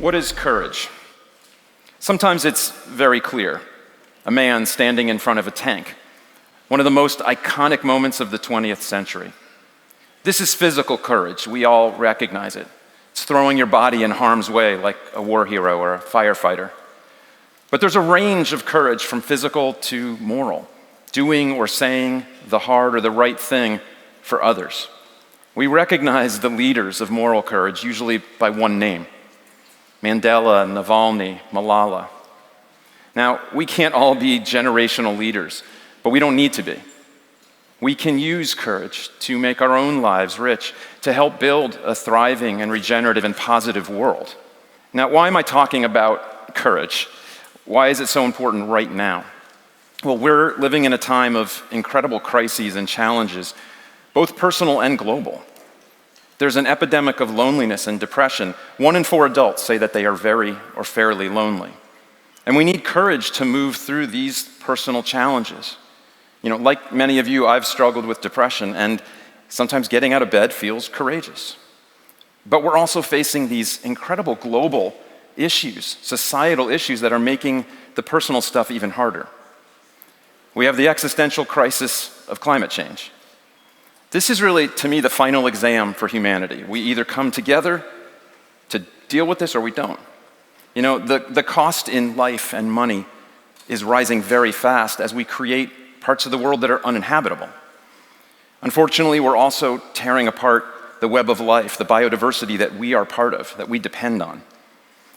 What is courage? Sometimes it's very clear. A man standing in front of a tank, one of the most iconic moments of the 20th century. This is physical courage. We all recognize it. It's throwing your body in harm's way like a war hero or a firefighter. But there's a range of courage from physical to moral, doing or saying the hard or the right thing for others. We recognize the leaders of moral courage, usually by one name: Mandela, Navalny, Malala. Now, we can't all be generational leaders, but we don't need to be. We can use courage to make our own lives rich, to help build a thriving and regenerative and positive world. Now, why am I talking about courage? Why is it so important right now? Well, we're living in a time of incredible crises and challenges, both personal and global. There's an epidemic of loneliness and depression. 1 in 4 adults say that they are very or fairly lonely. And we need courage to move through these personal challenges. Like many of you, I've struggled with depression, and sometimes getting out of bed feels courageous. But we're also facing these incredible global issues, societal issues that are making the personal stuff even harder. We have the existential crisis of climate change. This is really, to me, the final exam for humanity. We either come together to deal with this or we don't. The cost in life and money is rising very fast as we create parts of the world that are uninhabitable. Unfortunately, we're also tearing apart the web of life, the biodiversity that we are part of, that we depend on.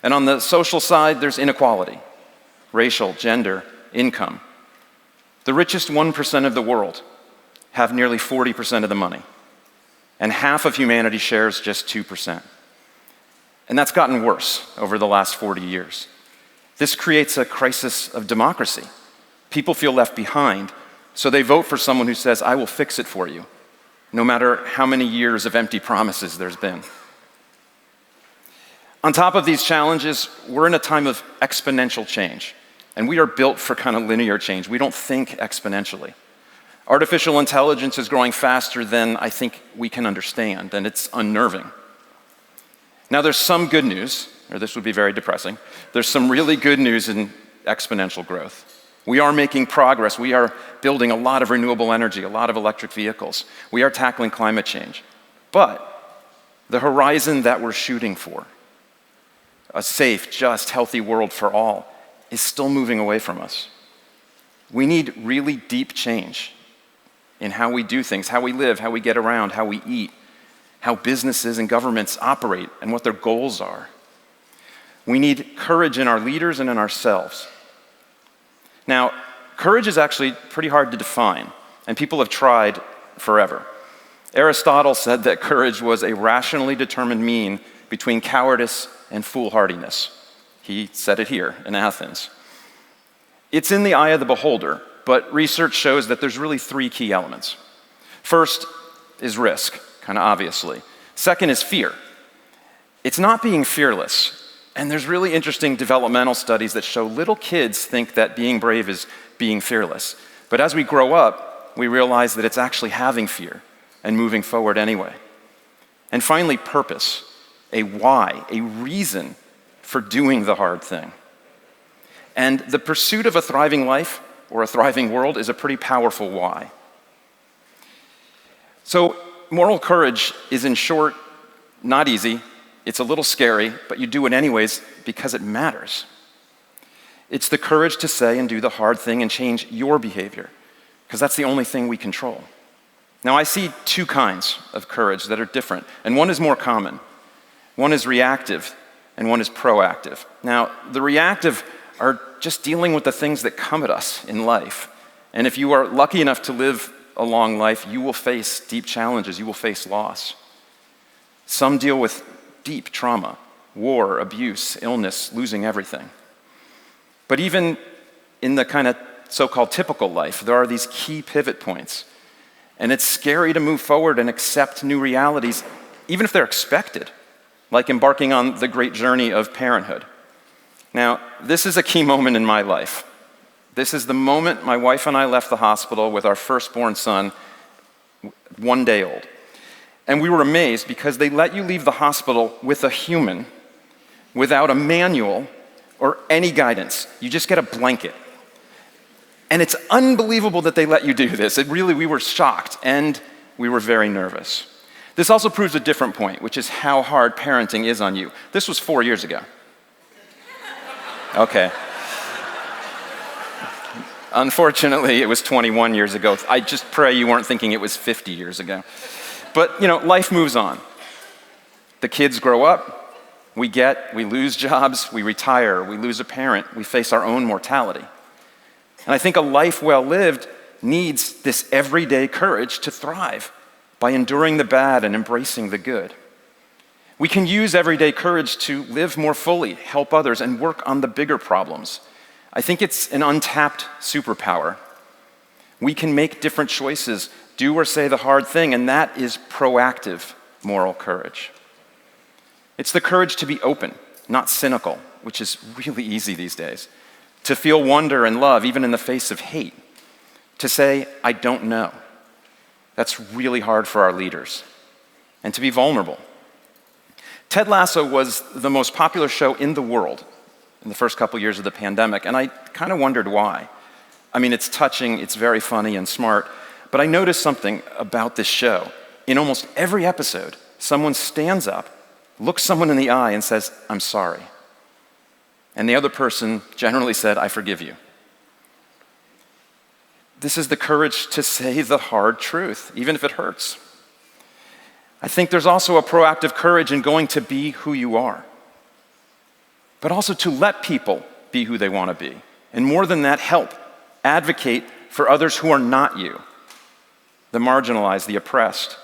And on the social side, there's inequality: racial, gender, income. The richest 1% of the world have nearly 40% of the money, and half of humanity shares just 2%. And that's gotten worse over the last 40 years. This creates a crisis of democracy. People feel left behind, so they vote for someone who says, "I will fix it for you," no matter how many years of empty promises there's been. On top of these challenges, we're in a time of exponential change, and we are built for kind of linear change. We don't think exponentially. Artificial intelligence is growing faster than I think we can understand, and it's unnerving. Now, there's some good news, or this would be very depressing. There's some really good news in exponential growth. We are making progress. We are building a lot of renewable energy, a lot of electric vehicles. We are tackling climate change. But the horizon that we're shooting for, a safe, just, healthy world for all, is still moving away from us. We need really deep change in how we do things, how we live, how we get around, how we eat, how businesses and governments operate, and what their goals are. We need courage in our leaders and in ourselves. Now, courage is actually pretty hard to define, and people have tried forever. Aristotle said that courage was a rationally determined mean between cowardice and foolhardiness. He said it here in Athens. It's in the eye of the beholder, but research shows that there's really 3 key elements. First is risk, kind of obviously. Second is fear. It's not being fearless. And there's really interesting developmental studies that show little kids think that being brave is being fearless. But as we grow up, we realize that it's actually having fear and moving forward anyway. And finally, purpose, a why, a reason for doing the hard thing. And the pursuit of a thriving life or a thriving world is a pretty powerful why. So moral courage is, in short, not easy. It's a little scary, but you do it anyways because it matters. It's the courage to say and do the hard thing and change your behavior, because that's the only thing we control. Now, I see 2 kinds of courage that are different, and one is more common. One is reactive, and one is proactive. Now, the reactive are just dealing with the things that come at us in life. And if you are lucky enough to live a long life, you will face deep challenges, you will face loss. Some deal with deep trauma, war, abuse, illness, losing everything. But even in the kind of so-called typical life, there are these key pivot points. And it's scary to move forward and accept new realities, even if they're expected, like embarking on the great journey of parenthood. Now, this is a key moment in my life. This is the moment my wife and I left the hospital with our firstborn son, 1 day old. And we were amazed because they let you leave the hospital with a human without a manual or any guidance. You just get a blanket. And it's unbelievable that they let you do this. We were shocked, and we were very nervous. This also proves a different point, which is how hard parenting is on you. This was 4 years ago. Okay. Unfortunately, it was 21 years ago. I just pray you weren't thinking it was 50 years ago. But, life moves on. The kids grow up, we lose jobs, we retire, we lose a parent, we face our own mortality. And I think a life well lived needs this everyday courage to thrive by enduring the bad and embracing the good. We can use everyday courage to live more fully, help others, and work on the bigger problems. I think it's an untapped superpower. We can make different choices, do or say the hard thing, and that is proactive moral courage. It's the courage to be open, not cynical, which is really easy these days. To feel wonder and love, even in the face of hate. To say, I don't know. That's really hard for our leaders. And to be vulnerable. Ted Lasso was the most popular show in the world in the first couple years of the pandemic, and I kind of wondered why. I mean, it's touching, it's very funny and smart, but I noticed something about this show. In almost every episode, someone stands up, looks someone in the eye and says, I'm sorry. And the other person generally said, I forgive you. This is the courage to say the hard truth, even if it hurts. I think there's also a proactive courage in going to be who you are, but also to let people be who they want to be. And more than that, help, advocate for others who are not you, the marginalized, the oppressed,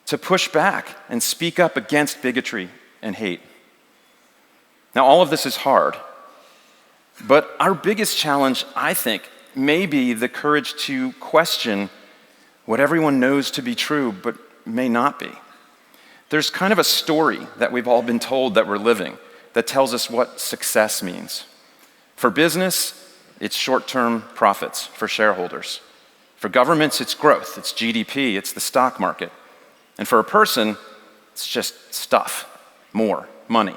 to push back and speak up against bigotry and hate. Now, all of this is hard, but our biggest challenge, I think, may be the courage to question what everyone knows to be true, but may not be. There's kind of a story that we've all been told that we're living that tells us what success means. For business, it's short-term profits for shareholders. For governments, it's growth, it's GDP, it's the stock market. And for a person, it's just stuff, more, money.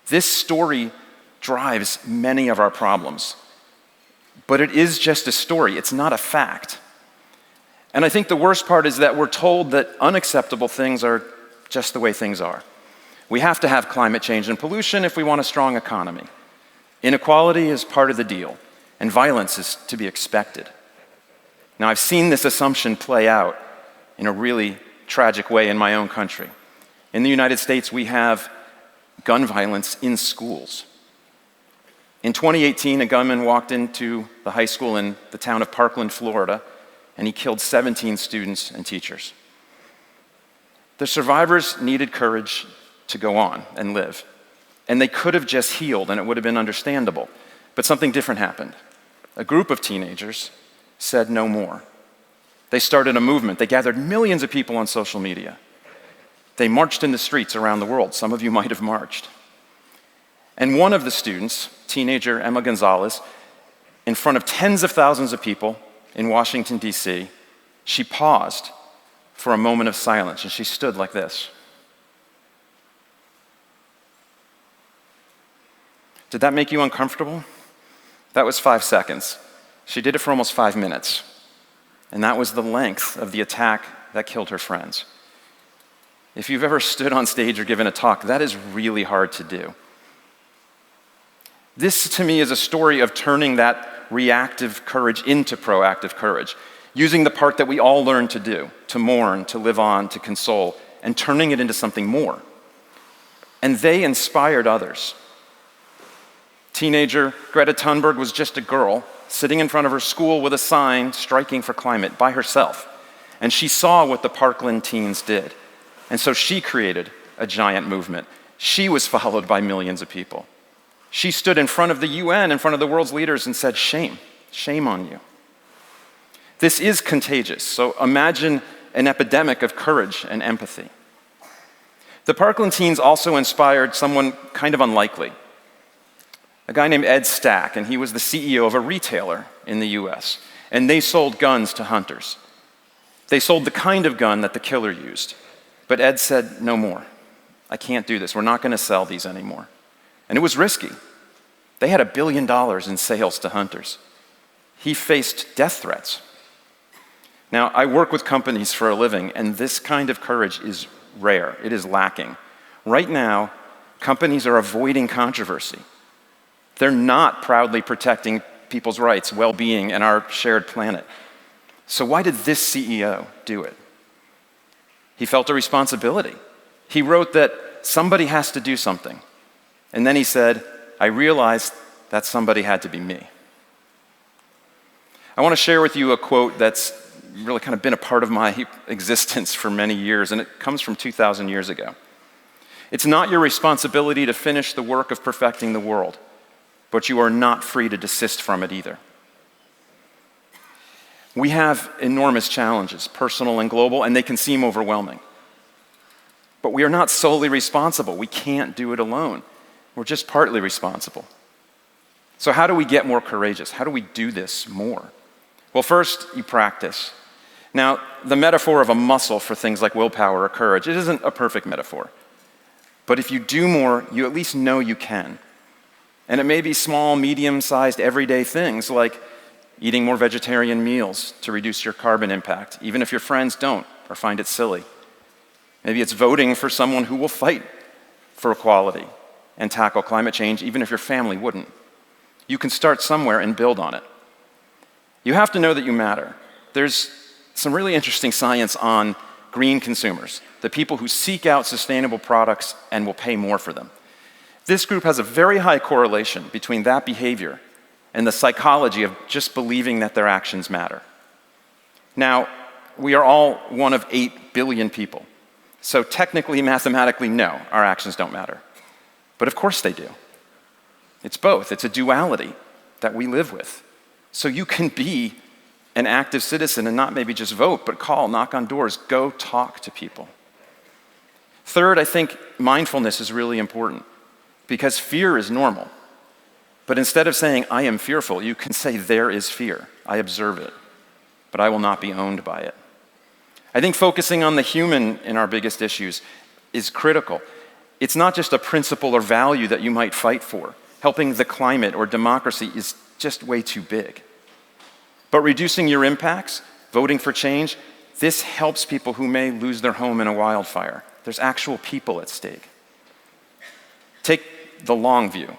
This story drives many of our problems. But it is just a story, it's not a fact. And I think the worst part is that we're told that unacceptable things are just the way things are. We have to have climate change and pollution if we want a strong economy. Inequality is part of the deal, and violence is to be expected. Now, I've seen this assumption play out in a really tragic way in my own country. In the United States, we have gun violence in schools. In 2018, a gunman walked into the high school in the town of Parkland, Florida, and he killed 17 students and teachers. The survivors needed courage to go on and live. And they could have just healed, and it would have been understandable. But something different happened. A group of teenagers said no more. They started a movement. They gathered millions of people on social media. They marched in the streets around the world. Some of you might have marched. And one of the students, teenager Emma Gonzalez, in front of tens of thousands of people in Washington, D.C., she paused for a moment of silence, and she stood like this. Did that make you uncomfortable? That was 5 seconds. She did it for almost 5 minutes. And that was the length of the attack that killed her friends. If you've ever stood on stage or given a talk, that is really hard to do. This, to me, is a story of turning that reactive courage into proactive courage, using the part that we all learn to do, to mourn, to live on, to console, and turning it into something more. And they inspired others. Teenager Greta Thunberg was just a girl sitting in front of her school with a sign striking for climate by herself. And she saw what the Parkland teens did. And so she created a giant movement. She was followed by millions of people. She stood in front of the UN, in front of the world's leaders, and said, shame, shame on you. This is contagious, so imagine an epidemic of courage and empathy. The Parkland teens also inspired someone kind of unlikely, a guy named Ed Stack, and he was the CEO of a retailer in the US, and they sold guns to hunters. They sold the kind of gun that the killer used, but Ed said, no more. I can't do this. We're not going to sell these anymore. And it was risky. They had $1 billion in sales to hunters. He faced death threats. Now, I work with companies for a living, and this kind of courage is rare. It is lacking. Right now, companies are avoiding controversy. They're not proudly protecting people's rights, well-being, and our shared planet. So why did this CEO do it? He felt a responsibility. He wrote that somebody has to do something. And then he said, I realized that somebody had to be me. I want to share with you a quote that's really kind of been a part of my existence for many years, and it comes from 2,000 years ago. It's not your responsibility to finish the work of perfecting the world, but you are not free to desist from it either. We have enormous challenges, personal and global, and they can seem overwhelming. But we are not solely responsible. We can't do it alone. We're just partly responsible. So how do we get more courageous? How do we do this more? Well, first, you practice. Now, the metaphor of a muscle for things like willpower or courage, it isn't a perfect metaphor. But if you do more, you at least know you can. And it may be small, medium-sized, everyday things like eating more vegetarian meals to reduce your carbon impact, even if your friends don't or find it silly. Maybe it's voting for someone who will fight for equality and tackle climate change, even if your family wouldn't. You can start somewhere and build on it. You have to know that you matter. There's some really interesting science on green consumers, the people who seek out sustainable products and will pay more for them. This group has a very high correlation between that behavior and the psychology of just believing that their actions matter. Now, we are all one of 8 billion people. So technically, mathematically, no, our actions don't matter. But of course they do. It's both. It's a duality that we live with. So you can be an active citizen and not maybe just vote, but call, knock on doors, go talk to people. Third, I think mindfulness is really important because fear is normal. But instead of saying, I am fearful, you can say, there is fear. I observe it, but I will not be owned by it. I think focusing on the human in our biggest issues is critical. It's not just a principle or value that you might fight for. Helping the climate or democracy is just way too big. But reducing your impacts, voting for change, this helps people who may lose their home in a wildfire. There's actual people at stake. Take the long view.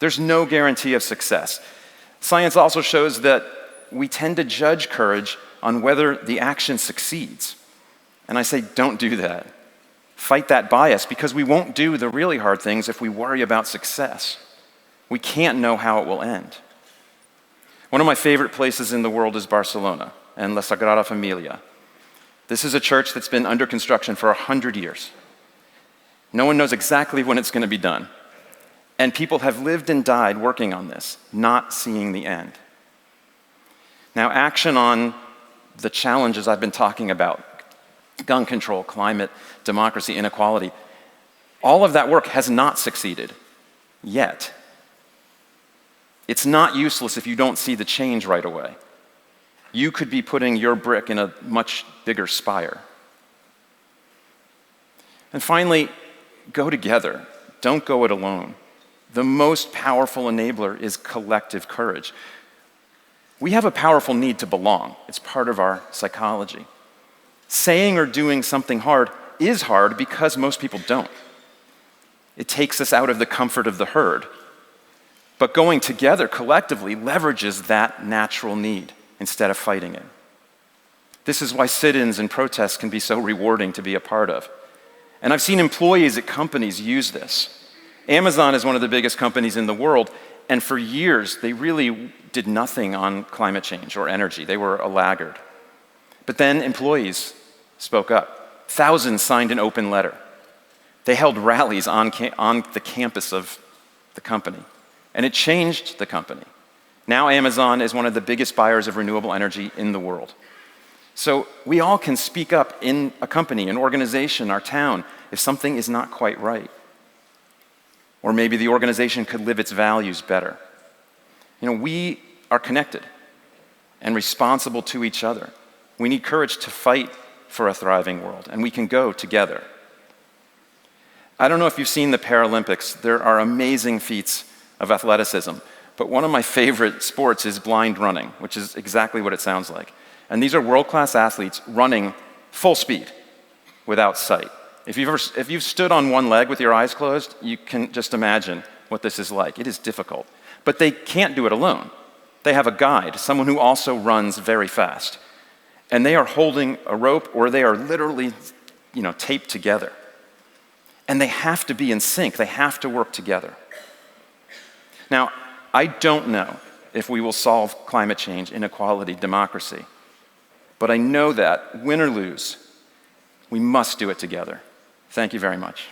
There's no guarantee of success. Science also shows that we tend to judge courage on whether the action succeeds. And I say, don't do that. Fight that bias because we won't do the really hard things if we worry about success. We can't know how it will end. One of my favorite places in the world is Barcelona and La Sagrada Familia. This is a church that's been under construction for 100 years. No one knows exactly when it's going to be done. And people have lived and died working on this, not seeing the end. Now, action on the challenges I've been talking about, gun control, climate, democracy, inequality, all of that work has not succeeded yet. It's not useless if you don't see the change right away. You could be putting your brick in a much bigger spire. And finally, go together. Don't go it alone. The most powerful enabler is collective courage. We have a powerful need to belong. It's part of our psychology. Saying or doing something hard is hard because most people don't. It takes us out of the comfort of the herd. But going together collectively leverages that natural need instead of fighting it. This is why sit-ins and protests can be so rewarding to be a part of. And I've seen employees at companies use this. Amazon is one of the biggest companies in the world, and for years they really did nothing on climate change or energy. They were a laggard. But then employees spoke up. Thousands signed an open letter. They held rallies on the campus of the company. And it changed the company. Now Amazon is one of the biggest buyers of renewable energy in the world. So we all can speak up in a company, an organization, our town, if something is not quite right. Or maybe the organization could live its values better. We are connected and responsible to each other. We need courage to fight for a thriving world, and we can go together. I don't know if you've seen the Paralympics. There are amazing feats of athleticism. But one of my favorite sports is blind running, which is exactly what it sounds like. And these are world-class athletes running full speed without sight. If you've stood on one leg with your eyes closed, you can just imagine what this is like. It is difficult. But they can't do it alone. They have a guide, someone who also runs very fast. And they are holding a rope, or they are literally, taped together. And they have to be in sync. They have to work together. Now, I don't know if we will solve climate change, inequality, democracy. But I know that, win or lose, we must do it together. Thank you very much.